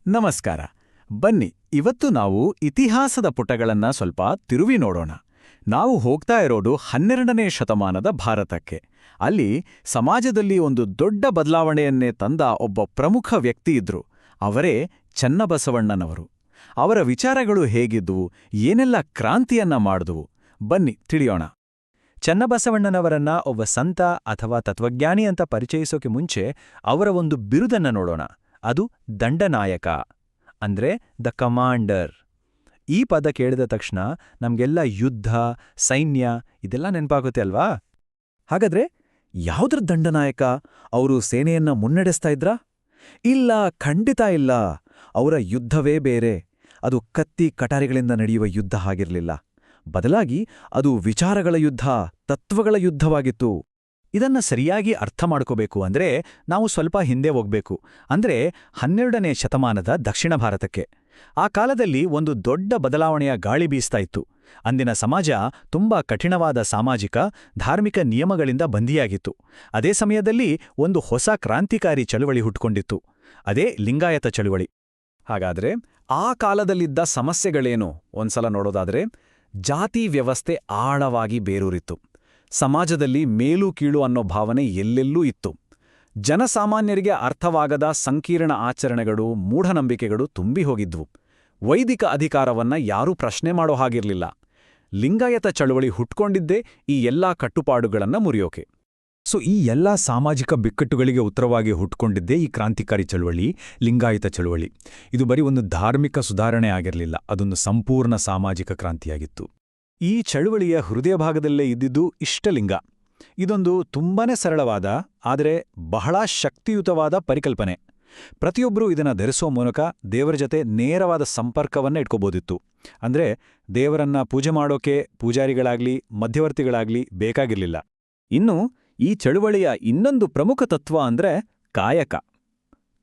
ನಮಸ್ಕಾರ. ಬನ್ನಿ, ಇವತ್ತು ನಾವು ಇತಿಹಾಸದ ಪುಟಗಳನ್ನ ಸ್ವಲ್ಪ ತಿರುವಿ ನೋಡೋಣ. ನಾವು ಹೋಗ್ತಾ ಇರೋದು 12ನೇ ಶತಮಾನದ ಭಾರತಕ್ಕೆ. ಅಲ್ಲಿ ಸಮಾಜದಲ್ಲಿ ಒಂದು ದೊಡ್ಡ ಬದಲಾವಣೆಯನ್ನೇ ತಂದ ಒಬ್ಬ ಪ್ರಮುಖ ವ್ಯಕ್ತಿ ಇದ್ರು. ಅವರೇ ಚನ್ನಬಸವಣ್ಣನವರು. ಅವರ ವಿಚಾರಗಳು ಹೇಗಿದ್ವು, ಏನೆಲ್ಲ ಕ್ರಾಂತಿಯನ್ನ ಮಾಡಿದ್ವು, ಬನ್ನಿ ತಿಳಿಯೋಣ. ಚನ್ನಬಸವಣ್ಣನವರನ್ನ ಒಬ್ಬ ಸಂತ ಅಥವಾ ತತ್ವಜ್ಞಾನಿ ಅಂತ ಪರಿಚಯಿಸೋಕೆ ಮುಂಚೆ ಅವರ ಒಂದು ಬಿರುದನ್ನ ನೋಡೋಣ. ಅದು ದಂಡನಾಯಕ, ಅಂದ್ರೆ ದ ಕಮಾಂಡರ್. ಈ ಪದ ಕೇಳಿದ ತಕ್ಷಣ ನಮ್ಗೆಲ್ಲ ಯುದ್ಧ, ಸೈನ್ಯ ಇದೆಲ್ಲ ನೆನಪಾಗುತ್ತೆ ಅಲ್ವಾ? ಹಾಗಾದ್ರೆ ಯಾವುದ್ರ ದಂಡನಾಯಕ? ಅವರು ಸೇನೆಯನ್ನ ಮುನ್ನಡೆಸ್ತಾ ಇದ್ರಾ? ಇಲ್ಲ, ಖಂಡಿತ ಇಲ್ಲ. ಅವರ ಯುದ್ಧವೇ ಬೇರೆ. ಅದು ಕತ್ತಿ ಕಟಾರಿಗಳಿಂದ ನಡೆಯುವ ಯುದ್ಧ ಆಗಿರಲಿಲ್ಲ. ಬದಲಾಗಿ ಅದು ವಿಚಾರಗಳ ಯುದ್ಧ, ತತ್ವಗಳ ಯುದ್ಧವಾಗಿತ್ತು. ಇದನ್ನ ಸರಿಯಾಗಿ ಅರ್ಥ ಮಾಡ್ಕೋಬೇಕು ಅಂದ್ರೆ ನಾವು ಸ್ವಲ್ಪ ಹಿಂದೆ ಹೋಗ್ಬೇಕು. ಅಂದ್ರೆ 12ನೇ ಶತಮಾನದ ದಕ್ಷಿಣ ಭಾರತಕ್ಕೆ. ಆ ಕಾಲದಲ್ಲಿ ಒಂದು ದೊಡ್ಡ ಬದಲಾವಣೆಯ ಗಾಳಿ ಬೀಸ್ತಾ ಇತ್ತು. ಅಂದಿನ ಸಮಾಜ ತುಂಬಾ ಕಠಿಣವಾದ ಸಾಮಾಜಿಕ, ಧಾರ್ಮಿಕ ನಿಯಮಗಳಿಂದ ಬಂದಿಯಾಗಿತ್ತು. ಅದೇ ಸಮಯದಲ್ಲಿ ಒಂದು ಹೊಸ ಕ್ರಾಂತಿಕಾರಿ ಚಳುವಳಿ ಹುಟ್ಕೊಂಡಿತ್ತು. ಅದೇ ಲಿಂಗಾಯತ ಚಳುವಳಿ. ಹಾಗಾದ್ರೆ ಆ ಕಾಲದಲ್ಲಿದ್ದ ಸಮಸ್ಯೆಗಳೇನು ಒಂದ್ಸಲ ನೋಡೋದಾದ್ರೆ, ಜಾತಿ ವ್ಯವಸ್ಥೆ ಆಳವಾಗಿ ಬೇರೂರಿತ್ತು. ಸಮಾಜದಲ್ಲಿ ಮೇಲು ಕೀಳು ಅನ್ನೋ ಭಾವನೆ ಎಲ್ಲೆಲ್ಲೂ ಇತ್ತು. ಜನಸಾಮಾನ್ಯರಿಗೆ ಅರ್ಥವಾಗದ ಸಂಕೀರ್ಣ ಆಚರಣೆಗಳು, ಮೂಢನಂಬಿಕೆಗಳು ತುಂಬಿ ಹೋಗಿದ್ವು. ವೈದಿಕ ಅಧಿಕಾರವನ್ನ ಯಾರೂ ಪ್ರಶ್ನೆ ಮಾಡೋ ಹಾಗಿರ್ಲಿಲ್ಲ. ಲಿಂಗಾಯತ ಚಳುವಳಿ ಹುಟ್ಕೊಂಡಿದ್ದೇ ಈ ಎಲ್ಲಾ ಕಟ್ಟುಪಾಡುಗಳನ್ನ ಮುರಿಯೋಕೆ. ಈ ಎಲ್ಲಾ ಸಾಮಾಜಿಕ ಬಿಕ್ಕಟ್ಟುಗಳಿಗೆ ಉತ್ತರವಾಗಿ ಹುಟ್ಕೊಂಡಿದ್ದೇ ಈ ಕ್ರಾಂತಿಕಾರಿ ಚಳುವಳಿ, ಲಿಂಗಾಯತ ಚಳುವಳಿ. ಇದು ಬರೀ ಒಂದು ಧಾರ್ಮಿಕ ಸುಧಾರಣೆ ಆಗಿರಲಿಲ್ಲ, ಅದೊಂದು ಸಂಪೂರ್ಣ ಸಾಮಾಜಿಕ ಕ್ರಾಂತಿಯಾಗಿತ್ತು. ಈ ಚಳುವಳಿಯ ಹೃದಯ ಭಾಗದಲ್ಲೇ ಇದ್ದಿದ್ದು ಇಷ್ಟಲಿಂಗ. ಇದೊಂದು ತುಂಬಾನೇ ಸರಳವಾದ, ಆದರೆ ಬಹಳ ಶಕ್ತಿಯುತವಾದ ಪರಿಕಲ್ಪನೆ. ಪ್ರತಿಯೊಬ್ಬರೂ ಇದನ್ನ ಧರಿಸೋ ಮೂಲಕ ದೇವರ ಜೊತೆ ನೇರವಾದ ಸಂಪರ್ಕವನ್ನ ಇಟ್ಕೋಬೋದಿತ್ತು. ಅಂದ್ರೆ ದೇವರನ್ನ ಪೂಜೆ ಮಾಡೋಕೆ ಪೂಜಾರಿಗಳಾಗ್ಲಿ, ಮಧ್ಯವರ್ತಿಗಳಾಗ್ಲಿ ಬೇಕಾಗಿರ್ಲಿಲ್ಲ. ಇನ್ನು ಈ ಚಳುವಳಿಯ ಇನ್ನೊಂದು ಪ್ರಮುಖ ತತ್ವ ಅಂದ್ರೆ ಕಾಯಕ.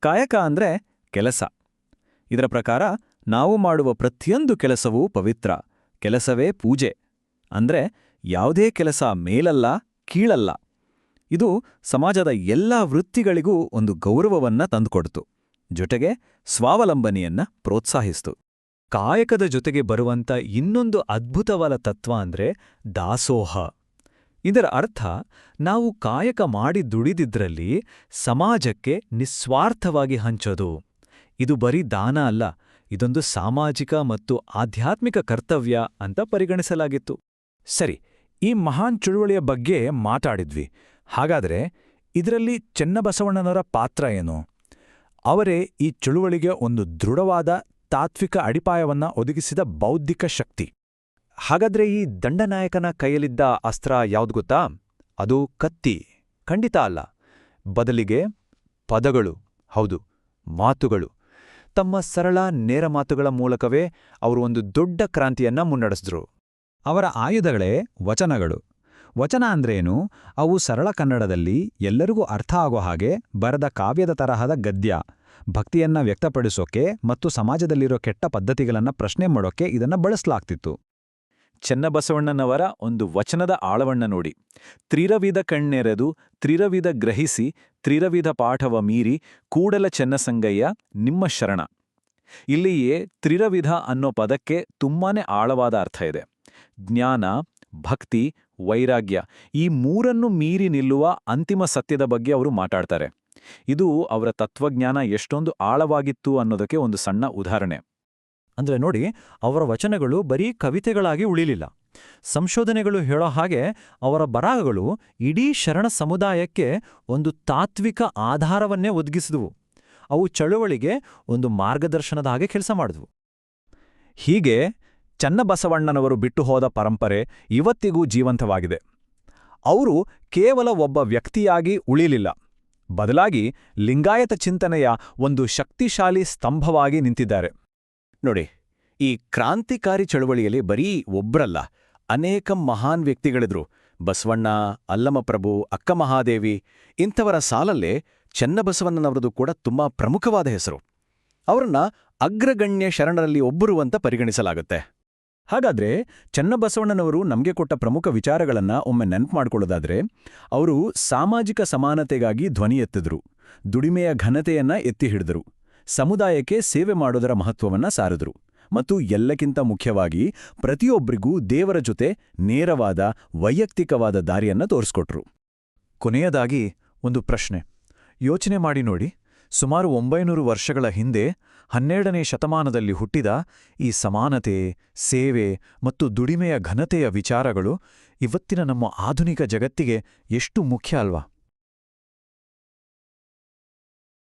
ಕಾಯಕ ಅಂದ್ರೆ ಕೆಲಸ. ಇದರ ಪ್ರಕಾರ ನಾವು ಮಾಡುವ ಪ್ರತಿಯೊಂದು ಕೆಲಸವೂ ಪವಿತ್ರ. ಕೆಲಸವೇ ಪೂಜೆ. ಅಂದ್ರೆ ಯಾವುದೇ ಕೆಲಸ ಮೇಲಲ್ಲ, ಕೀಳಲ್ಲ. ಇದು ಸಮಾಜದ ಎಲ್ಲಾ ವೃತ್ತಿಗಳಿಗೂ ಒಂದು ಗೌರವವನ್ನ ತಂದುಕೊಡ್ತು. ಜೊತೆಗೆ ಸ್ವಾವಲಂಬನೆಯನ್ನ ಪ್ರೋತ್ಸಾಹಿಸ್ತು. ಕಾಯಕದ ಜೊತೆಗೆ ಬರುವಂತ ಇನ್ನೊಂದು ಅದ್ಭುತವಾದ ತತ್ವ ಅಂದ್ರೆ ದಾಸೋಹ. ಇದರ ಅರ್ಥ, ನಾವು ಕಾಯಕ ಮಾಡಿ ದುಡಿದಿದ್ರಲ್ಲಿ ಸಮಾಜಕ್ಕೆ ನಿಸ್ವಾರ್ಥವಾಗಿ ಹಂಚೋದು. ಇದು ಬರೀ ದಾನ ಅಲ್ಲ, ಇದೊಂದು ಸಾಮಾಜಿಕ ಮತ್ತು ಆಧ್ಯಾತ್ಮಿಕ ಕರ್ತವ್ಯ ಅಂತ ಪರಿಗಣಿಸಲಾಗಿತ್ತು. ಸರಿ, ಈ ಮಹಾನ್ ಚಳುವಳಿಯ ಬಗ್ಗೆ ಮಾತಾಡಿದ್ವಿ. ಹಾಗಾದ್ರೆ ಇದರಲ್ಲಿ ಚನ್ನಬಸವಣ್ಣನವರ ಪಾತ್ರ ಏನು? ಅವರೇ ಈ ಚಳುವಳಿಗೆ ಒಂದು ದೃಢವಾದ ತಾತ್ವಿಕ ಅಡಿಪಾಯವನ್ನ ಒದಗಿಸಿದ ಬೌದ್ಧಿಕ ಶಕ್ತಿ. ಹಾಗಾದ್ರೆ ಈ ದಂಡನಾಯಕನ ಕೈಯಲ್ಲಿದ್ದ ಅಸ್ತ್ರ ಯಾವ್ದು ಗೊತ್ತಾ? ಅದು ಕತ್ತಿ? ಖಂಡಿತ ಅಲ್ಲ. ಬದಲಿಗೆ ಪದಗಳು. ಹೌದು, ಮಾತುಗಳು. ತಮ್ಮ ಸರಳ ನೇರ ಮಾತುಗಳ ಮೂಲಕವೇ ಅವರು ಒಂದು ದೊಡ್ಡ ಕ್ರಾಂತಿಯನ್ನ ಮುನ್ನಡೆಸಿದ್ರು. ಅವರ ಆಯುಧಗಳೇ ವಚನಗಳು. ವಚನ ಅಂದ್ರೇನು? ಅವು ಸರಳ ಕನ್ನಡದಲ್ಲಿ ಎಲ್ಲರಿಗೂ ಅರ್ಥ ಆಗೋ ಹಾಗೆ ಬರೆದ ಕಾವ್ಯದ ತರಹದ ಗದ್ಯ. ಭಕ್ತಿಯನ್ನ ವ್ಯಕ್ತಪಡಿಸೋಕೆ ಮತ್ತು ಸಮಾಜದಲ್ಲಿರೋ ಕೆಟ್ಟ ಪದ್ಧತಿಗಳನ್ನ ಪ್ರಶ್ನೆ ಮಾಡೋಕೆ ಇದನ್ನ ಬಳಸಲಾಗ್ತಿತ್ತು. ಚನ್ನಬಸವಣ್ಣನವರ ಒಂದು ವಚನದ ಆಳವಣ್ಣ ನೋಡಿ. ತ್ರಿರವಿಧ ಕಣ್ಣೆರೆದು ತ್ರಿರವಿಧ ಗ್ರಹಿಸಿ ತ್ರಿರವಿಧ ಪಾಠವ ಮೀರಿ ಕೂಡಲ ಚೆನ್ನಸಂಗಯ್ಯ ನಿಮ್ಮ ಶರಣ. ಇಲ್ಲಿಯೇ ತ್ರಿರವಿಧ ಅನ್ನೋ ಪದಕ್ಕೆ ತುಂಬಾನೇ ಆಳವಾದ ಅರ್ಥ ಇದೆ. ಜ್ಞಾನ, ಭಕ್ತಿ, ವೈರಾಗ್ಯ ಈ ಮೂರನ್ನು ಮೀರಿ ನಿಲ್ಲುವ ಅಂತಿಮ ಸತ್ಯದ ಬಗ್ಗೆ ಅವರು ಮಾತಾಡ್ತಾರೆ. ಇದು ಅವರ ತತ್ವಜ್ಞಾನ ಎಷ್ಟೊಂದು ಆಳವಾಗಿತ್ತು ಅನ್ನೋದಕ್ಕೆ ಒಂದು ಸಣ್ಣ ಉದಾಹರಣೆ. ಅಂದ್ರೆ ನೋಡಿ, ಅವರ ವಚನಗಳು ಬರೀ ಕವಿತೆಗಳಾಗಿ ಉಳಿಲಿಲ್ಲ. ಸಂಶೋಧನೆಗಳು ಹೇಳೋ ಹಾಗೆ ಅವರ ಬರಹಗಳು ಇಡೀ ಶರಣ ಸಮುದಾಯಕ್ಕೆ ಒಂದು ತಾತ್ವಿಕ ಆಧಾರವನ್ನೇ ಒದಗಿಸಿದವು. ಅವು ಚಳುವಳಿಗೆ ಒಂದು ಮಾರ್ಗದರ್ಶನದ ಹಾಗೆ ಕೆಲಸ ಮಾಡಿದ್ವು. ಹೀಗೆ ಚನ್ನಬಸವಣ್ಣನವರು ಬಿಟ್ಟು ಹೋದ ಪರಂಪರೆ ಇವತ್ತಿಗೂ ಜೀವಂತವಾಗಿದೆ. ಅವರು ಕೇವಲ ಒಬ್ಬ ವ್ಯಕ್ತಿಯಾಗಿ ಉಳಿಲಿಲ್ಲ, ಬದಲಾಗಿ ಲಿಂಗಾಯತ ಚಿಂತನೆಯ ಒಂದು ಶಕ್ತಿಶಾಲಿ ಸ್ತಂಭವಾಗಿ ನಿಂತಿದ್ದಾರೆ. ನೋಡಿ, ಈ ಕ್ರಾಂತಿಕಾರಿ ಚಳುವಳಿಯಲ್ಲಿ ಬರೀ ಒಬ್ರಲ್ಲ, ಅನೇಕ ಮಹಾನ್ ವ್ಯಕ್ತಿಗಳಿದ್ರು. ಬಸವಣ್ಣ, ಅಲ್ಲಮಪ್ರಭು, ಅಕ್ಕಮಹಾದೇವಿ ಇಂಥವರ ಸಾಲಲ್ಲೇ ಚನ್ನಬಸವಣ್ಣನವರದು ಕೂಡ ತುಂಬಾ ಪ್ರಮುಖವಾದ ಹೆಸರು. ಅವರನ್ನ ಅಗ್ರಗಣ್ಯ ಶರಣರಲ್ಲಿ ಒಬ್ಬರು ಅಂತ ಪರಿಗಣಿಸಲಾಗುತ್ತೆ. ಹಾಗಾದ್ರೆ ಚನ್ನಬಸವಣ್ಣನವರು ನಮಗೆ ಕೊಟ್ಟ ಪ್ರಮುಖ ವಿಚಾರಗಳನ್ನ ಒಮ್ಮೆ ನೆನ್ಪು ಮಾಡ್ಕೊಳ್ಳೋದಾದ್ರೆ, ಅವರು ಸಾಮಾಜಿಕ ಸಮಾನತೆಗಾಗಿ ಧ್ವನಿ ಎತ್ತಿದ್ರು, ದುಡಿಮೆಯ ಘನತೆಯನ್ನ ಎತ್ತಿ ಹಿಡಿದರು, ಸಮುದಾಯಕ್ಕೆ ಸೇವೆ ಮಾಡೋದರ ಮಹತ್ವವನ್ನ ಸಾರಿದ್ರು. ಮತ್ತು ಎಲ್ಲಕ್ಕಿಂತ ಮುಖ್ಯವಾಗಿ ಪ್ರತಿಯೊಬ್ಬರಿಗೂ ದೇವರ ಜೊತೆ ನೇರವಾದ ವೈಯಕ್ತಿಕವಾದ ದಾರಿಯನ್ನ ತೋರಿಸ್ಕೊಟ್ರು. ಕೊನೆಯದಾಗಿ ಒಂದು ಪ್ರಶ್ನೆ ಯೋಚನೆ ಮಾಡಿ ನೋಡಿ. ಸುಮಾರು 900 ವರ್ಷಗಳ ಹಿಂದೆ 12ನೇ ಶತಮಾನದಲ್ಲಿ ಹುಟ್ಟಿದ ಈ ಸಮಾನತೆ, ಸೇವೆ ಮತ್ತು ದುಡಿಮೆಯ ಘನತೆಯ ವಿಚಾರಗಳು ಇವತ್ತಿನ ನಮ್ಮ ಆಧುನಿಕ ಜಗತ್ತಿಗೆ ಎಷ್ಟು ಮುಖ್ಯ ಅಲ್ವಾ?